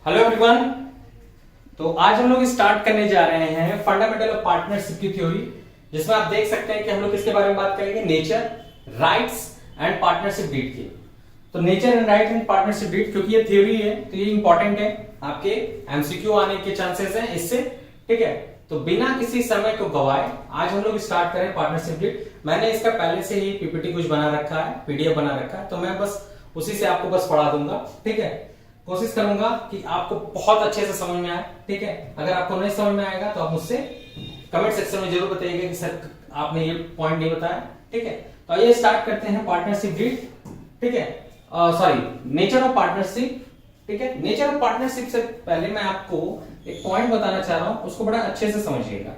Hello everyone. तो आज हम लोग स्टार्ट करने जा रहे हैं फंडामेंटल ऑफ पार्टनरशिप की थ्योरी, जिसमें आप देख सकते हैं कि हम लोग किसके बारे में बात करेंगे, nature, rights and partnership deed की। तो nature and right and partnership deed, क्योंकि ये थ्योरी है तो ये इंपॉर्टेंट है, आपके एमसीक्यू आने के चांसेस हैं इससे, ठीक है। तो बिना किसी समय को गवाए आज हम लोग स्टार्ट करें पार्टनरशिप डीड। मैंने इसका पहले से ही पीपीटी कुछ बना रखा है, पीडीएफ बना रखा है, तो मैं बस उसी से आपको बस पढ़ा दूंगा, ठीक है। कोशिश करूंगा कि आपको बहुत अच्छे से समझ में आए, ठीक है। अगर आपको नहीं समझ में आएगा तो आप मुझसे कमेंट सेक्शन में जरूर बताइएगा कि सर आपने ये पॉइंट नहीं बताया, ठीक है। तो आइए स्टार्ट करते हैं पार्टनरशिप डीड, ठीक है। सॉरी, नेचर ऑफ पार्टनरशिप, ठीक है। नेचर ऑफ पार्टनरशिप से पहले मैं आपको एक पॉइंट बताना चाह रहा हूं, उसको बड़ा अच्छे से समझिएगा।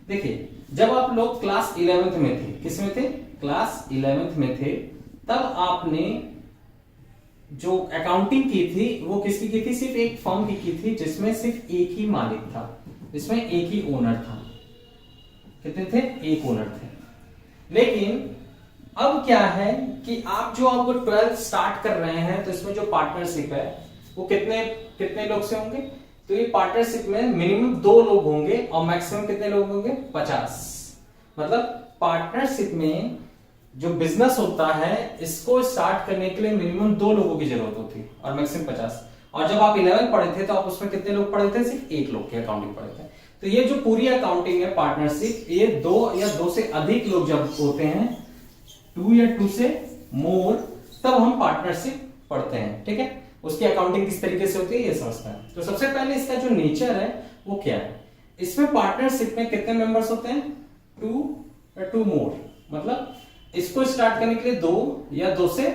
देखिए, जब आप लोग क्लास 11th में थे, किस में थे, क्लास 11th में थे, तब आपने जो अकाउंटिंग की थी वो किसकी की थी, सिर्फ एक फर्म की थी, जिसमें सिर्फ एक ही मालिक था, जिसमें एक ही ओनर था। कितने थे, एक ओनर थे। लेकिन अब क्या है कि आप जो आपको 12th स्टार्ट कर रहे हैं, तो इसमें जो पार्टनरशिप है वो कितने कितने लोग से होंगे, तो ये पार्टनरशिप में मिनिमम 2 लोग होंगे और मैक्सिमम कितने लोग होंगे, 50। मतलब पार्टनरशिप में जो बिजनेस होता है इसको स्टार्ट करने के लिए मिनिमम 2 लोगों की जरूरत होती है और मैक्सिमम 50। और जब आप 11 पढ़े थे तो आप उसमें कितने लोग पढ़े थे, सिर्फ एक लोग की अकाउंटिंग पढ़े थे। तो ये जो पूरी अकाउंटिंग है पार्टनरशिप, ये 2 या 2 से अधिक लोग जब होते हैं, 2 या 2 से मोर, तब हम पार्टनरशिप पढ़ते हैं, ठीक है। उसकी अकाउंटिंग किस तरीके से होती है ये समझते हैं। तो सबसे पहले इसका जो नेचर है वो क्या है, इसमें पार्टनरशिप में कितने मेंबर्स होते हैं, 2 या 2 मोर। मतलब इसको स्टार्ट करने के लिए 2 या 2 से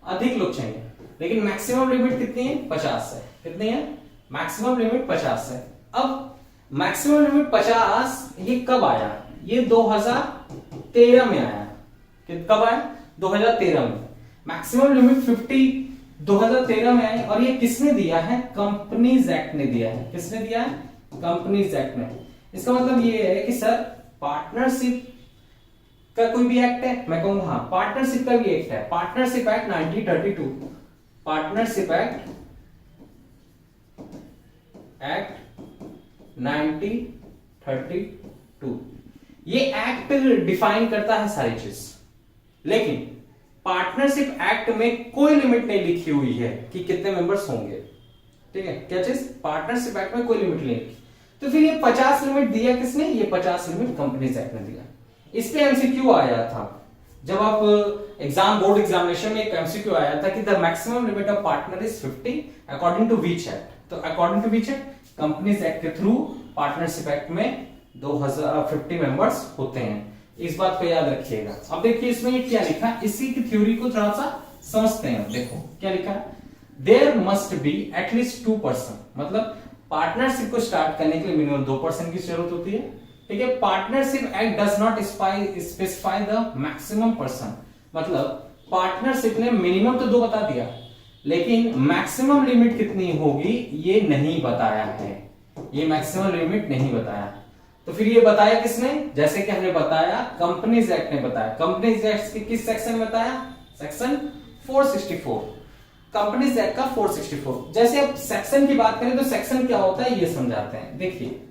अधिक लोग चाहिए, लेकिन मैक्सिमम लिमिट कितनी है, 50 है। कितनी है, मैक्सिमम लिमिट 50 है। अब मैक्सिमम लिमिट 50 ये कब आया, ये 2013 में आया। कब आया, 2013 में। मैक्सिमम लिमिट 50 2013 में आई, और ये किसने दिया है, कंपनीज एक्ट ने दिया है। किसने दिया है, कंपनीज एक्ट ने। इसका मतलब ये है कि सर पार्टनरशिप का कोई भी एक्ट है, मैं कहूंगा हाँ पार्टनरशिप का भी एक्ट है, पार्टनरशिप एक्ट 1932, पार्टनरशिप एक्ट 1932। ये एक्ट डिफाइन करता है सारी चीज, लेकिन पार्टनरशिप एक्ट में कोई लिमिट नहीं लिखी हुई है कि कितने मेंबर्स होंगे, ठीक है। क्या चीज, पार्टनरशिप एक्ट में कोई लिमिट नहीं। तो फिर ये 50 लिमिट दिया किसने, ये 50 लिमिट कंपनीज एक्ट ने दिया। इस पे एमसीक्यू आया था, जब आप बोर्ड एग्जामिनेशन में एक एमसीक्यू आया था कि the maximum limit of partner is 50 according to which act. तो according to which act, companies act के थ्रू पार्टनरशिप एक्ट में 2050 मेंबर्स होते हैं। इस बात को याद रखिएगा। अब देखिए इसमें ये क्या लिखा, इसी की थ्योरी को थोड़ा सा समझते हैं। देखो क्या लिखा है, देयर मस्ट बी एटलीस्ट 2%। मतलब पार्टनरशिप को स्टार्ट करने के लिए मिनिमम 2% की जरूरत होती है, ठीक है। Partnership act does not specify the maximum person. मतलब पार्टनरशिप ने मिनिमम तो 2 बता दिया, लेकिन मैक्सिमम लिमिट कितनी होगी ये नहीं बताया है, ये मैक्सिमम लिमिट नहीं बताया। तो फिर ये बताया किसने, जैसे कि हमने बताया कंपनीज एक्ट ने बताया। कंपनीज एक्ट के किस सेक्शन में बताया, सेक्शन 464, कंपनीज एक्ट का 464। जैसे अब सेक्शन की बात करें तो सेक्शन क्या होता है ये समझाते हैं। देखिए,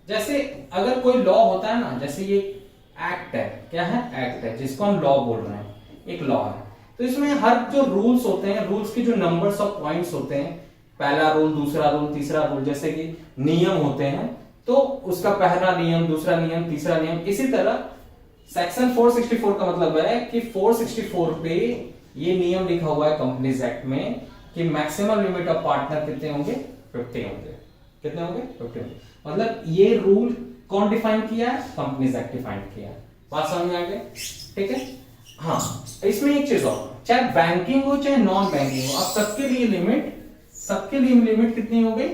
जैसे अगर कोई लॉ होता है ना, जैसे ये एक्ट है, क्या है, एक्ट है, जिसको हम लॉ बोल रहे हैं, एक लॉ है। तो इसमें हर जो रूल्स होते हैं, रूल्स की जो नंबर्स ऑफ पॉइंट्स होते हैं, पहला रूल, दूसरा रूल, तीसरा रूल, जैसे कि नियम होते हैं, तो उसका पहला नियम, दूसरा नियम, तीसरा नियम, इसी तरह सेक्शन 464 का मतलब है कि 464 पे ये नियम लिखा हुआ है कंपनीज एक्ट में कि मैक्सिमम लिमिट ऑफ पार्टनर कितने होंगे, 50 होंगे। कितने होंगे, 50 होंगे। मतलब ये रूल कौन डिफाइन किया है, कंपनीज एक्ट डिफाइन किया है। बात समझ में आ गई, ठीक है। हाँ, इसमें एक चीज और, चाहे बैंकिंग हो चाहे नॉन बैंकिंग हो, अब सबके लिए लिमिट कितनी हो गई,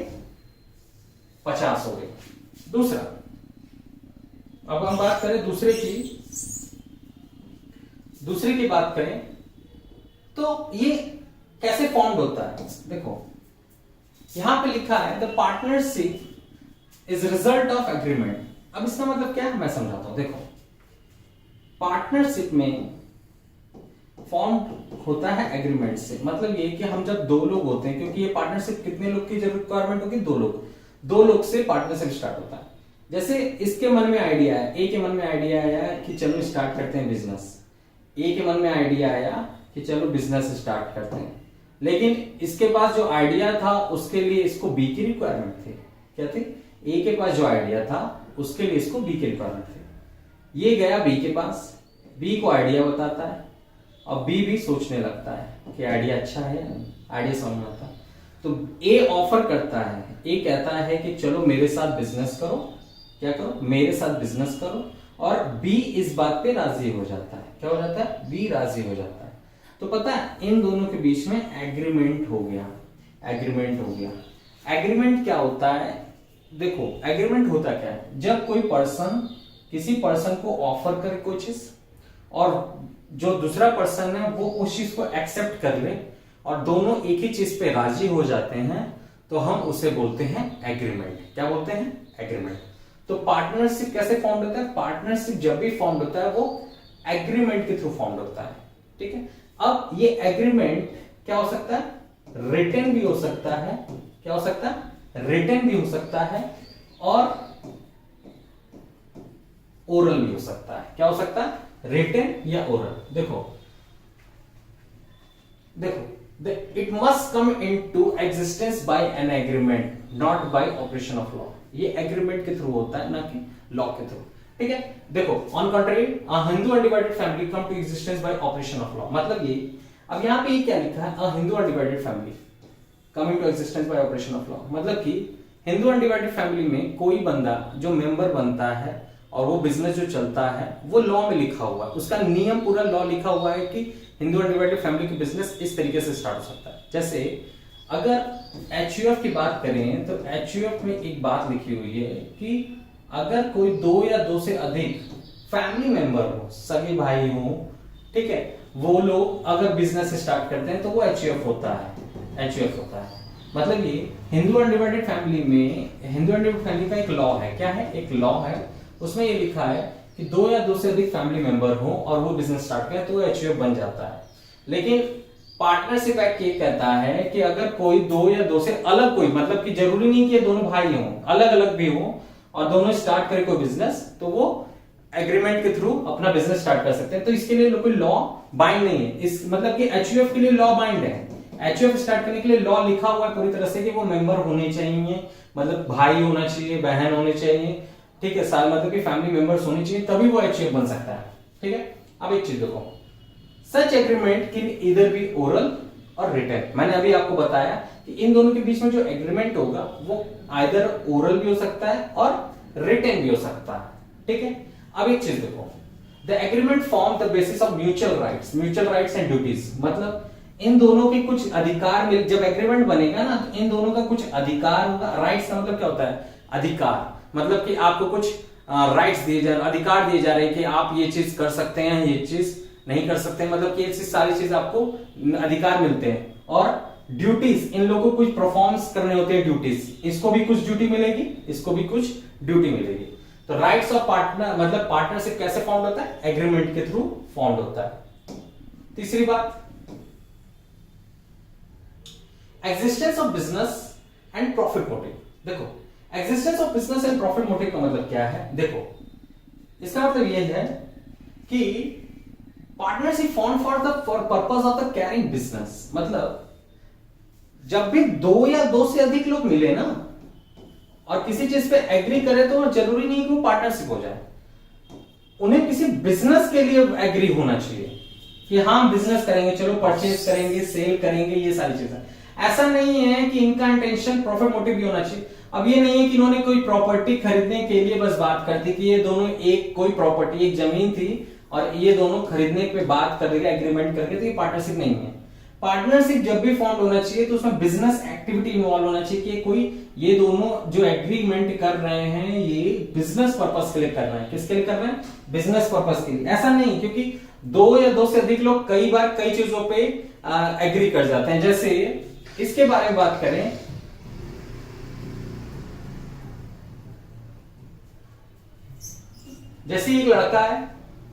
50 हो गई। दूसरा, अब हम बात करें दूसरे की बात करें तो ये कैसे फॉर्म्ड होता है। देखो यहां पे लिखा है the partnership is result of agreement. अब इसका मतलब क्या है मैं समझाता हूं। देखो पार्टनरशिप में फॉर्म होता है एग्रीमेंट से। मतलब ये कि हम जब दो लोग होते हैं, क्योंकि ये पार्टनरशिप कितने लोग की जरूरत रिक्वायरमेंट होगी, दो लोग से पार्टनरशिप स्टार्ट होता है। जैसे इसके मन में आइडिया है, ए के मन में आइडिया आया कि चलो स्टार्ट करते हैं बिजनेस, ए के मन में आइडिया आया कि चलो बिजनेस स्टार्ट करते हैं, लेकिन इसके पास जो आइडिया था उसके लिए इसको बी की रिक्वायरमेंट थी। क्या थी? ए के पास जो आइडिया था उसके लिए इसको बी की रिक्वायरमेंट थी। ये गया बी के पास, बी को आइडिया बताता है और बी भी सोचने लगता है कि आइडिया अच्छा है, आइडिया समझ में आता है। तो ए ऑफर करता है, ए कहता है कि चलो मेरे साथ बिजनेस करो। क्या करो? मेरे साथ बिजनेस करो। और बी इस बात पे राजी हो जाता है। क्या हो जाता है? बी राजी हो जाता है। तो पता है इन दोनों के बीच में एग्रीमेंट हो गया। एग्रीमेंट हो गया। एग्रीमेंट क्या होता है? देखो एग्रीमेंट होता क्या है, जब कोई पर्सन किसी पर्सन को ऑफर करे कोई चीज और जो दूसरा पर्सन है वो उस चीज को एक्सेप्ट कर ले और दोनों एक ही चीज पे राजी हो जाते हैं, तो हम उसे बोलते हैं एग्रीमेंट। क्या बोलते हैं? एग्रीमेंट। तो पार्टनरशिप कैसे फॉर्म होता है? पार्टनरशिप जब भी फॉर्म होता है वो एग्रीमेंट के थ्रू फॉर्म होता है। ठीक है। अब ये एग्रीमेंट क्या हो सकता है? रिटन भी हो सकता है। क्या हो सकता है? रिटन भी हो सकता है और ओरल भी हो सकता है। क्या हो सकता है? रिटन या ओरल। देखो it must come into existence by an agreement not by operation of law. ये एग्रीमेंट के थ्रू होता है, ना कि लॉ के थ्रू। ठीक है। देखो on country Hindu undivided family come to existence by operation of law. मतलब ये, अब यहां पे ये क्या लिखा है? A Hindu undivided family coming to existence by operation of law. मतलब कि हिंदू अनडिवाइडेड फैमिली में कोई बंदा जो मेंबर बनता है और वो बिजनेस जो चलता है वो लॉ में लिखा हुआ है, उसका नियम पूरा लॉ लिखा हुआ है कि हिंदू अनडिवाइडेड फैमिली की बिजनेस इस तरीके से स्टार्ट हो सकता है। जैसे अगर एचयूएफ की बात करें तो एचयूएफ में एक बात लिखी हुई है कि अगर कोई दो या दो से अधिक फैमिली मेंबर हो, सगे भाई हो, ठीक है, वो लोग अगर बिजनेस स्टार्ट करते हैं तो वो एचयूएफ होता है। एचयूएफ होता है। मतलब ये हिंदू अनडिवाइडेड फैमिली में, हिंदू अनडिवाइडेड फैमिली का एक लॉ है। क्या है? एक लॉ है, उसमें ये लिखा है कि दो या दो से अधिक फैमिली मेंबर हो और वो बिजनेस स्टार्ट करें तो एचयूएफ बन जाता है। लेकिन पार्टनरशिप एक्ट ये कहता है कि अगर कोई दो या दो से अलग कोई, मतलब कि जरूरी नहीं कि दोनों भाई हों, अलग अलग भी हो और दोनों स्टार्ट करे कोई बिजनेस, तो वो एग्रीमेंट के थ्रू अपना बिजनेस स्टार्ट कर सकते हैं। तो इसके लिए कोई लॉ बाइंड नहीं है। इस मतलब कि एचयूएफ के लिए लॉ बाइंड है। एचयूएफ स्टार्ट करने के लिए लॉ लिखा हुआ है पूरी तरह से कि वो मेंबर होने चाहिए, मतलब भाई होना चाहिए, बहन होने चाहिए, ठीक है, साल मतलब कि फैमिली मेंबर्स होने चाहिए, तभी वो एचयूएफ बन सकता है। ठीक है। अब एक चीज देखो, such agreement can either be oral और रिटन। मैंने अभी आपको बताया कि इन दोनों के बीच में जो एग्रीमेंट होगा वो आइदर ओरल भी हो सकता है और रिटन भी हो सकता है। ठीक है। अब एक चीज देखो, the agreement form the basis of mutual rights and duties. मतलब इन दोनों के कुछ अधिकार मिल, जब एग्रीमेंट बनेगा ना तो इन दोनों का कुछ अधिकार होगा। राइट्स का मतलब क्या होता है? अधिकार। मतलब कि आपको कुछ राइट्स दिए जा रहे, अधिकार दिए जा रहे हैं कि आप ये चीज कर सकते हैं, ये चीज नहीं कर सकते हैं, मतलब कि ये चीज, सारी चीज आपको अधिकार मिलते हैं। और ड्यूटीज, इन लोगों को कुछ परफॉर्म्स करने होते हैं ड्यूटीज, इसको भी कुछ ड्यूटी मिलेगी, इसको भी कुछ ड्यूटी मिलेगी। तो राइट्स ऑफ पार्टनर, मतलब पार्टनरशिप कैसे फॉर्म होता है? एग्रीमेंट के थ्रू फॉर्म होता है। तीसरी बात, existence of business and profit motive. देखो existence of business and profit motive का मतलब क्या है? देखो इसका मतलब यह है कि partnership form for purpose of the carrying business. मतलब जब भी दो या दो से अधिक लोग मिले ना और किसी चीज पे एग्री करे तो जरूरी नहीं कि वो पार्टनरशिप हो जाए, उन्हें किसी बिजनेस के लिए एग्री होना चाहिए कि हाँ बिजनेस करेंगे, चलो परचेज करेंगे, सेल करेंगे, ये सारी चीजें। ऐसा नहीं है कि इनका इंटेंशन प्रॉफिट मोटिव भी होना चाहिए। अब ये नहीं है कि इन्होंने कोई प्रॉपर्टी खरीदने के लिए बस बात कर दी कि ये दोनों एक कोई प्रॉपर्टी, एक जमीन थी और ये दोनों खरीदने पे बात कर रहे, एग्रीमेंट करके, तो ये पार्टनरशिप नहीं है। पार्टनरशिप जब भी फॉर्म होना चाहिए तो उसमें बिजनेस एक्टिविटी इन्वॉल्व होना चाहिए कि कोई, ये दोनों जो एग्रीमेंट कर रहे हैं ये बिजनेस पर्पस के लिए कर रहे हैं। किसके लिए कर रहे हैं? बिजनेस पर्पस के लिए। ऐसा नहीं, क्योंकि दो या दो से अधिक लोग कई बार कई चीजों पे एग्री कर जाते हैं। जैसे इसके बारे में बात करें, जैसे एक लड़का है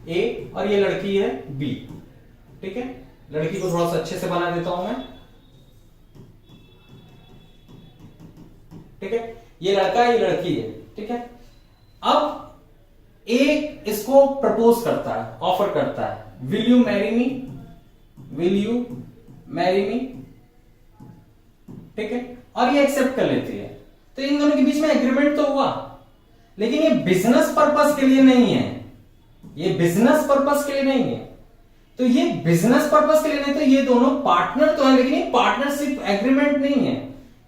ए और ये लड़की है बी, ठीक है, लड़की को थोड़ा सा अच्छे से बना देता हूं मैं, ठीक है, ये लड़का ये लड़की है, ठीक है। अब एक इसको प्रपोज करता है, ऑफर करता है, will you marry me, will you marry me, ठीक है, और ये एक्सेप्ट कर लेती है। तो इन दोनों के बीच में एग्रीमेंट तो हुआ, लेकिन ये बिजनेस पर्पस के लिए नहीं है, ये बिजनेस पर्पस के लिए नहीं है। तो ये बिजनेस पर्पस के लिए नहीं, तो ये दोनों पार्टनर तो है, लेकिन ये पार्टनरशिप एग्रीमेंट नहीं है।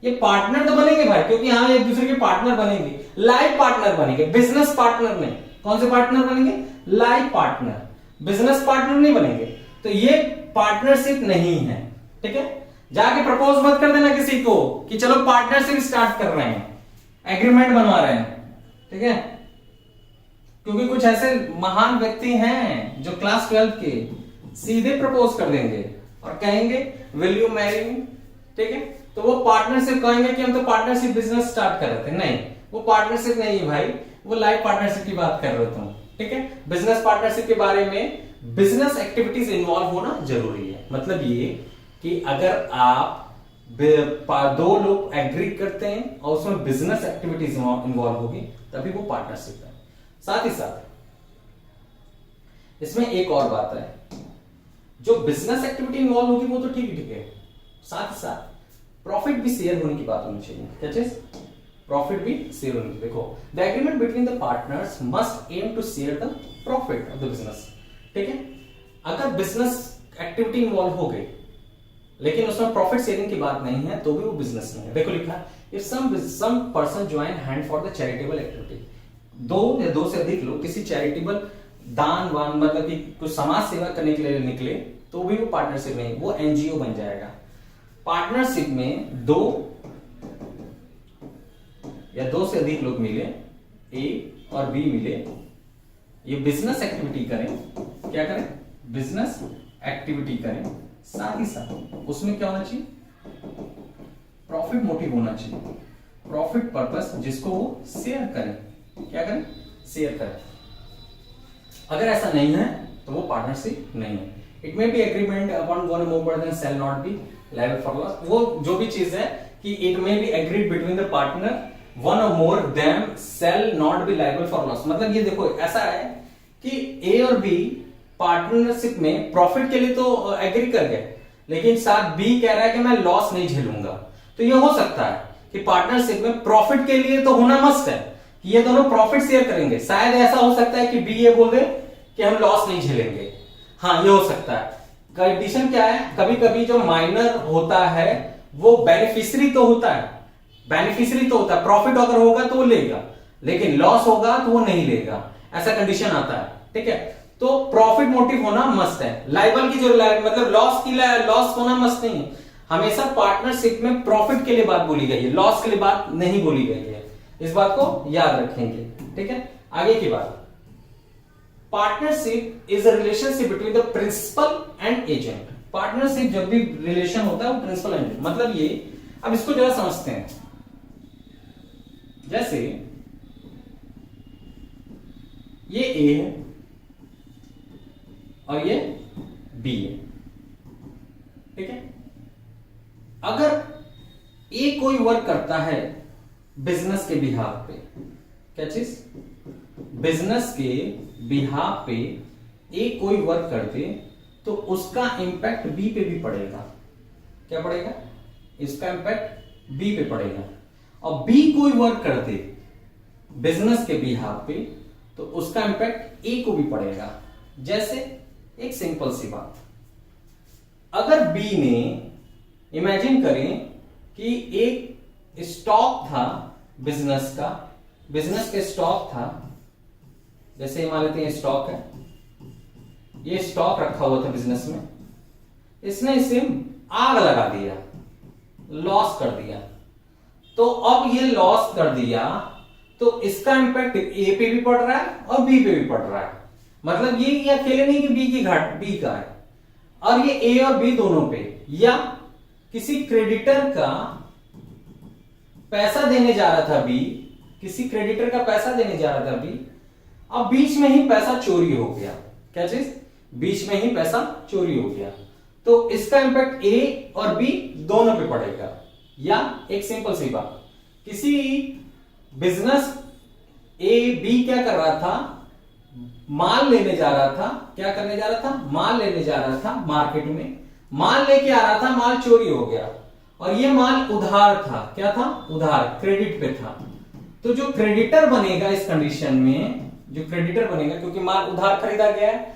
ये पार्टनर तो बनेंगे भाई, क्योंकि हाँ एक दूसरे के पार्टनर बनेंगे, लाइफ पार्टनर बनेंगे, बिजनेस पार्टनर नहीं। कौन से पार्टनर बनेंगे? लाइफ पार्टनर, बिजनेस पार्टनर नहीं बनेंगे। तो ये पार्टनरशिप नहीं है, ठीक है। जाके प्रपोज मत कर देना किसी को कि चलो पार्टनरशिप स्टार्ट कर रहे हैं, एग्रीमेंट बनवा रहे हैं, ठीक है। क्योंकि कुछ ऐसे महान व्यक्ति हैं जो क्लास 12 के सीधे प्रपोज कर देंगे और कहेंगे विल यू मैरी मी, ठीक है। तो वो पार्टनरशिप कहेंगे कि हम तो पार्टनरशिप बिजनेस स्टार्ट कर रहे थे, नहीं वो पार्टनरशिप नहीं है भाई, वो लाइफ पार्टनरशिप की बात कर रहे हो तुम, ठीक है। बिजनेस पार्टनरशिप के बारे में बिजनेस एक्टिविटीज इन्वॉल्व होना जरूरी है। मतलब ये कि अगर आप दो लोग एग्री करते हैं और उसमें बिजनेस एक्टिविटीज इन्वॉल्व होगी तभी वो पार्टनरशिप है। साथ ही साथ इसमें एक और बात है, जो बिजनेस एक्टिविटी इन्वॉल्व होगी वो तो ठीक है, साथ ही साथ प्रॉफिट भी शेयर होने की बात होनी चाहिए। क्या चीज? प्रॉफिट भी शेयर होनी चाहिए। देखो, the agreement between the partners must aim to share the profit of the business, ठीक है। अगर बिजनेस एक्टिविटी इन्वॉल्व हो गई लेकिन उसमें प्रॉफिट शेयरिंग की बात नहीं है तो भी वो बिजनेस नहीं है। देखो लिखा, if some person join hand for the charitable activity, दो या दो से अधिक लोग किसी चैरिटेबल दान वान मतलब कि कुछ समाज सेवा करने के लिए निकले तो भी वो पार्टनरशिप नहीं, वो एनजीओ बन जाएगा। पार्टनरशिप में दो या दो से अधिक लोग मिले, ए और बी मिले, ये बिजनेस एक्टिविटी करें, क्या करें? बिजनेस एक्टिविटी करें। साथ ही साथ उसमें क्या होना चाहिए? प्रॉफिट मोटिव होना चाहिए, प्रॉफिट पर्पस, जिसको वो शेयर करें। क्या करें? शेयर करें। अगर ऐसा नहीं है तो वो पार्टनरशिप नहीं है। It may be agreement upon one और more person shall not be liable for loss. वो जो भी चीज है कि it may be agreed between the partner, one और more them shall not be liable for loss. मतलब ये देखो ऐसा है कि ए और बी पार्टनरशिप में प्रॉफिट के लिए तो एग्री कर गए, लेकिन साथ बी कह रहा है कि मैं लॉस नहीं झेलूंगा। तो ये हो सकता है कि पार्टनरशिप में प्रॉफिट के लिए तो होना मस्ट है कि ये दोनों प्रॉफिट शेयर करेंगे। शायद ऐसा हो सकता है कि बी ये बोल दे कि हम लॉस नहीं झेलेंगे। हाँ, ये हो सकता है। कंडीशन क्या है? कभी कभी जो माइनर होता है वो बेनिफिशियरी तो होता है, बेनिफिशियरी तो होता है, प्रॉफिट अगर होगा तो वो लेगा, लेकिन लॉस होगा तो वो नहीं लेगा, ऐसा कंडीशन आता है, ठीक है। तो प्रॉफिट मोटिव होना मस्ट है। लाइबल की जो मतलब लॉस की लॉस होना मस्ट नहीं है। हमेशा पार्टनरशिप में प्रॉफिट के लिए बात बोली गई है, लॉस के लिए बात नहीं बोली गई है। इस बात को याद रखेंगे, ठीक है। आगे की बात, partnership is a relationship between the principal and agent. Partnership जब भी रिलेशन होता है वो प्रिंसिपल एंड, मतलब ये, अब इसको जरा समझते हैं। जैसे ये ए है और ये बी है, ठीक है। अगर ए कोई वर्क करता है बिजनेस के बिहाफ पे, क्या चीज? बिजनेस के बिहाफ पे ए कोई वर्क करते तो उसका इंपैक्ट बी पे भी पड़ेगा। क्या पड़ेगा? इसका इंपैक्ट बी पे पड़ेगा। और बी कोई वर्क करते बिजनेस के बिहाफ पे तो उसका इंपैक्ट ए को भी पड़ेगा। जैसे एक सिंपल सी बात, अगर बी ने, इमेजिन करें कि एक स्टॉक था बिजनेस का, बिजनेस के स्टॉक था, जैसे मान लेते हैं स्टॉक है, ये स्टॉक रखा हुआ था बिजनेस में, इसने इसे आग लगा दिया, लॉस कर दिया। तो अब ये लॉस कर दिया तो इसका इंपैक्ट ए पे भी पड़ रहा है और बी पे भी पड़ रहा है। मतलब ये अकेले नहीं कि बी की घाट बी का है, और ये ए और बी दोनों पे, या किसी क्रेडिटर का पैसा देने जा रहा था बी, किसी क्रेडिटर का पैसा देने जा रहा था बी, अब बीच में ही पैसा चोरी हो गया। क्या चीज? बीच में ही पैसा चोरी हो गया, तो इसका इंपैक्ट ए और बी दोनों पे पड़ेगा। या एक सिंपल सी बात, किसी बिजनेस ए बी क्या कर रहा था, माल लेने जा रहा था, क्या करने जा रहा था, माल लेने जा रहा था मार्केट में, माल लेके आ रहा था, माल चोरी हो गया और ये माल उधार था, क्या था, उधार, क्रेडिट पे था। तो जो क्रेडिटर बनेगा इस कंडीशन में, जो क्रेडिटर बनेगा, क्योंकि माल उधार खरीदा गया है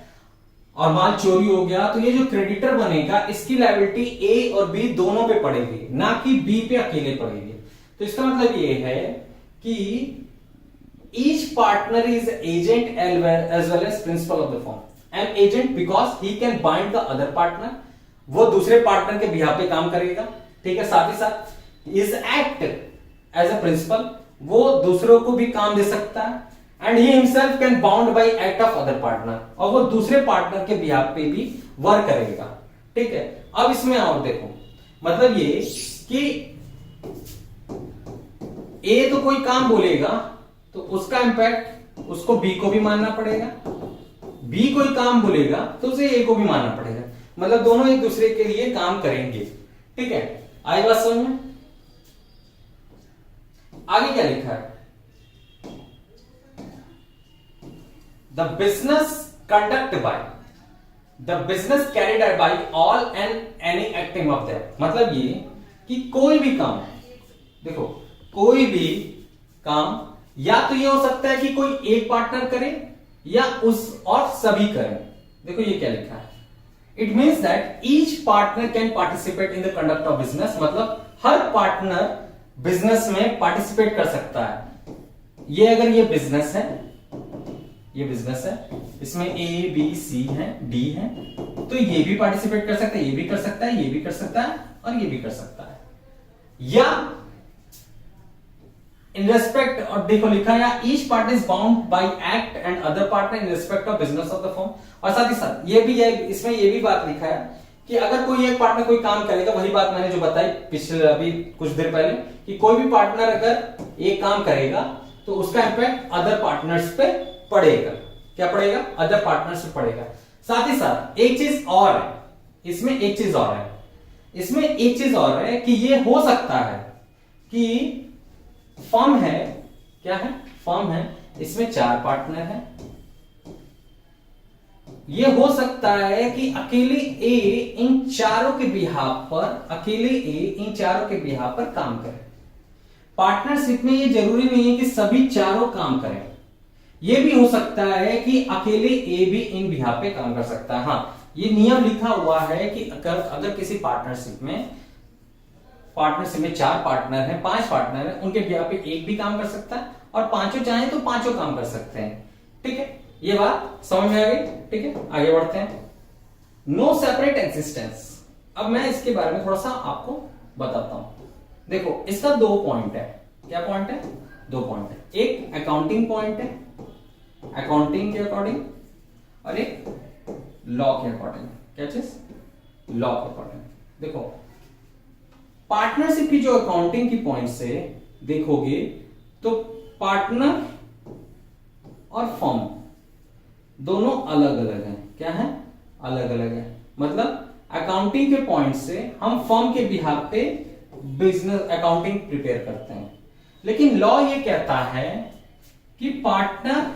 और माल चोरी हो गया, तो ये जो क्रेडिटर बनेगा इसकी लायबिलिटी ए और बी दोनों पे पड़ेगी, ना कि बी पे अकेले पड़ेगी। तो इसका मतलब ये है कि each partner is agent as well as principal of the firm. An agent because he can bind the other partner, वो दूसरे पार्टनर के बिहाफ पे काम करेगा, ठीक है। साथ ही साथ is act as a principal, वो दूसरों को भी काम दे सकता है, and he himself can bound by act of other partner, और वो दूसरे पार्टनर के बिहाफ पे भी वर्क करेगा, ठीक है। अब इसमें और देखो, मतलब ये कि ए तो कोई काम बोलेगा तो उसका इंपैक्ट उसको बी को भी मानना पड़ेगा, बी कोई काम बोलेगा तो उसे ए को भी मानना पड़ेगा, मतलब दोनों एक दूसरे के लिए काम करेंगे, ठीक है। आई बात समझ में? आगे क्या लिखा है, the business conduct bye, the business carried out by all and any acting of that, मतलब ये कि कोई भी काम, देखो कोई भी काम या तो ये हो सकता है कि कोई एक पार्टनर करे या उस और सभी करें। देखो ये क्या लिखा है, it means that each partner can participate in the conduct of business, मतलब हर पार्टनर बिजनेस में पार्टिसिपेट कर सकता है। ये अगर ये बिजनेस है, ये बिजनेस है, इसमें ए बी सी है डी है, तो ये भी पार्टिसिपेट कर सकता है, ये भी कर सकता है, ये भी कर सकता है और ये भी कर सकता है। या इन रेस्पेक्ट, और देखो लिखा है each partner is bound by act and other partner in respect of business of the firm, और साथ ही साथ ये भी है, इसमें ये भी बात लिखा है कि अगर कोई एक पार्टनर कोई काम करेगा, वही बात मैंने जो बताई पिछले अभी कुछ देर पहले, कि कोई भी पार्टनर अगर एक काम करेगा तो उसका इंपैक्ट अदर पार्टनर्स पे पड़ेगा, क्या पड़ेगा, अदर पार्टनर्स पे पड़ेगा। साथ ही साथ एक चीज और है, इसमें एक चीज और है, इसमें एक चीज और है कि ये हो सकता है कि फर्म है, क्या है, फर्म है, इसमें 4 पार्टनर हैं, ये हो सकता है कि अकेले ए इन चारों के बिहाफ पर, अकेले ए इन चारों के बिहाफ पर काम करे। पार्टनरशिप में ये जरूरी नहीं है कि सभी चारों काम करें, ये भी हो सकता है कि अकेले ए भी इन बिहाफ पे काम कर सकता है। हाँ, ये नियम लिखा हुआ है कि अगर किसी पार्टनरशिप में 4 पार्टनर हैं, 5 पार्टनर हैं, उनके बिहाफ पे एक भी काम कर सकता है और पांचों चाहे तो पांचों काम कर सकते हैं, ठीक है। ये बात समझ में आ गई, ठीक है। आगे बढ़ते हैं, नो सेपरेट एग्जिस्टेंस। अब मैं इसके बारे में थोड़ा सा आपको बताता हूं। देखो इसका 2 पॉइंट है, क्या पॉइंट है, 2 पॉइंट है, एक अकाउंटिंग पॉइंट है, अकाउंटिंग के अकॉर्डिंग, और एक लॉ के अकॉर्डिंग, क्या चीज, लॉ के अकॉर्डिंग। देखो पार्टनरशिप की जो अकाउंटिंग की पॉइंट से देखोगे तो पार्टनर और फर्म दोनों अलग अलग हैं, क्या है, अलग अलग है। मतलब अकाउंटिंग के पॉइंट से हम फर्म के बिहाफ पे बिजनेस अकाउंटिंग प्रिपेयर करते हैं, लेकिन लॉ ये कहता है कि पार्टनर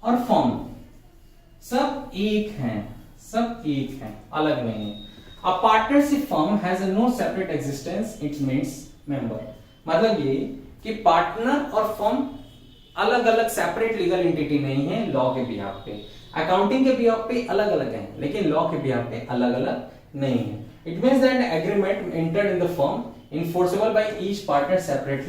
और फर्म सब एक हैं, सब एक हैं, अलग नहीं है। A partnership firm has a no separate existence, it means member, मतलब ये कि पार्टनर और फर्म अलग अलग सेपरेट लीगल एंटिटी नहीं है लॉ के बिहाफ पे, अकाउंटिंग के बिहाफ पे अलग अलग है, लेकिन लॉ के बिहाफ पे अलग अलग नहीं है। It means that agreement entered in the firm enforceable by each partner separately